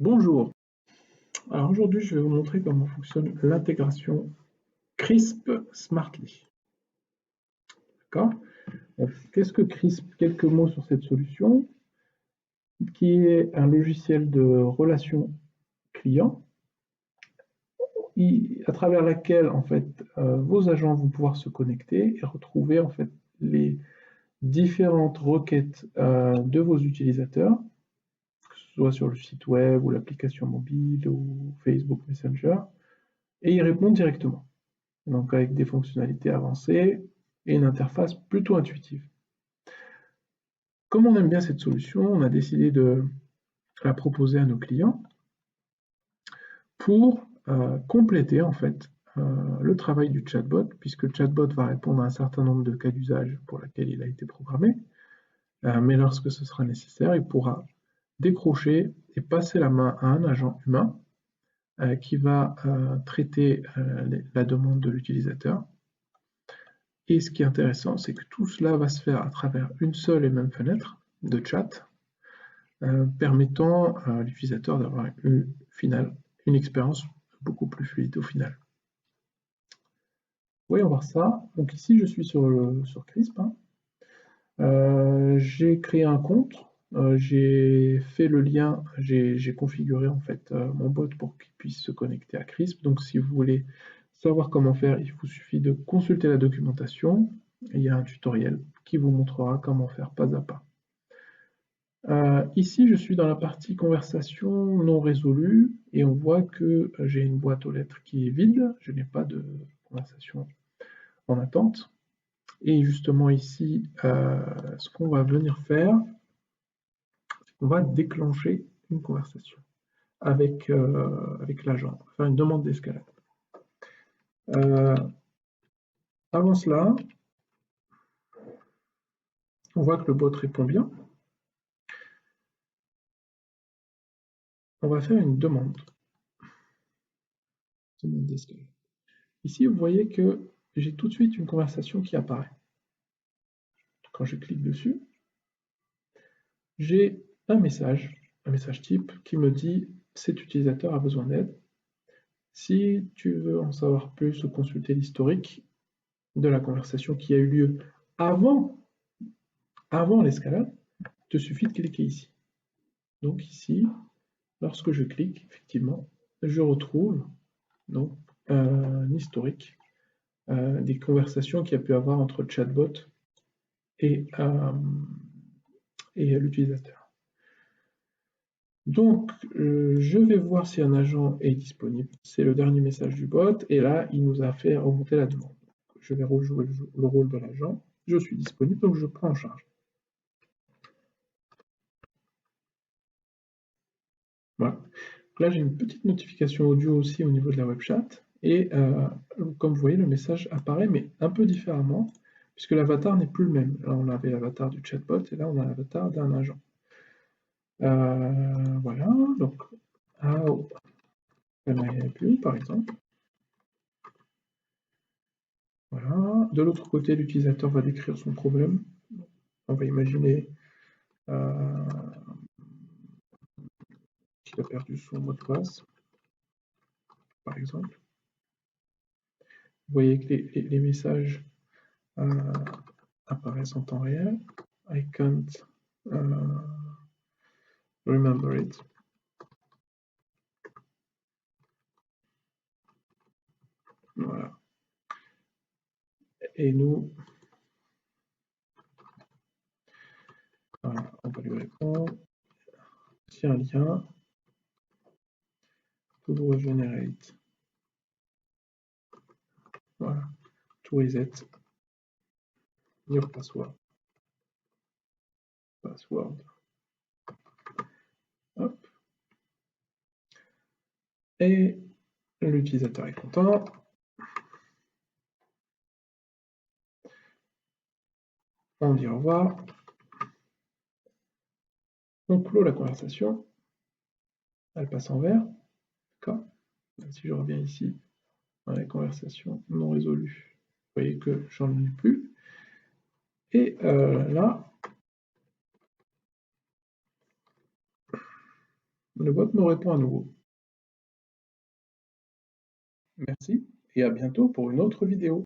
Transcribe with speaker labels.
Speaker 1: Bonjour, alors aujourd'hui je vais vous montrer comment fonctionne l'intégration CRISP Smartly. D'accord? Qu'est-ce que CRISP? Quelques mots sur cette solution, qui est un logiciel de relation client, à travers laquelle en fait vos agents vont pouvoir se connecter et retrouver en fait les différentes requêtes de vos utilisateurs, que ce soit sur le site web ou l'application mobile ou Facebook Messenger, et y répondre directement. Donc avec des fonctionnalités avancées et une interface plutôt intuitive. Comme on aime bien cette solution, on a décidé de la proposer à nos clients pour compléter en fait le travail du chatbot, puisque le chatbot va répondre à un certain nombre de cas d'usage pour lesquels il a été programmé, mais lorsque ce sera nécessaire, il pourra décrocher et passer la main à un agent humain qui va traiter la demande de l'utilisateur. Et ce qui est intéressant, c'est que tout cela va se faire à travers une seule et même fenêtre de chat, permettant à l'utilisateur d'avoir une expérience beaucoup plus fluide au final. Voyons voir ça. Donc ici, je suis sur CRISP. J'ai créé un compte, j'ai fait le lien, j'ai configuré en fait mon bot pour qu'il puisse se connecter à CRISP. Donc si vous voulez savoir comment faire, il vous suffit de consulter la documentation. Il y a un tutoriel qui vous montrera comment faire pas à pas. Ici, je suis dans la partie conversation non résolue et on voit que j'ai une boîte aux lettres qui est vide. Je n'ai pas de conversation en attente. Et justement ici, ce qu'on va venir faire, c'est qu'on va déclencher une conversation avec l'agent, faire une demande d'escalade. Avant cela, on voit que le bot répond bien. On va faire une demande d'escalade. Ici, vous voyez que j'ai tout de suite une conversation qui apparaît. Quand je clique dessus, j'ai un message type qui me dit « cet utilisateur a besoin d'aide ». Si tu veux en savoir plus ou consulter l'historique de la conversation qui a eu lieu avant l'escalade, il te suffit de cliquer ici. Donc ici, lorsque je clique, effectivement, je retrouve donc un historique des conversations qu'il y a pu avoir entre le chatbot et l'utilisateur. Donc, je vais voir si un agent est disponible. C'est le dernier message du bot, et là, il nous a fait remonter la demande. Je vais rejouer le rôle de l'agent. Je suis disponible, donc je prends en charge. Voilà. Là, j'ai une petite notification audio aussi au niveau de la web chat, et comme vous voyez, le message apparaît, mais un peu différemment, puisque l'avatar n'est plus le même. Là, on avait l'avatar du chatbot, et là, on a l'avatar d'un agent. Voilà, donc how can I help you, par exemple. Voilà. De l'autre côté, l'utilisateur va décrire son problème. On va imaginer qu'il a perdu son mot de passe, par exemple. Vous voyez que les messages apparaissent en temps réel. I can't remember it. Voilà. Et nous, voilà, on va lui répondre. C'est un lien. To regenerate. Voilà. To reset your password. Hop. Et l'utilisateur est content. On dit au revoir. On clôt la conversation. Elle passe en vert. D'accord. Si je reviens ici dans les conversations non résolues, vous voyez que j'en ai plus. Et là, Le bot me répond à nouveau. Merci et à bientôt pour une autre vidéo.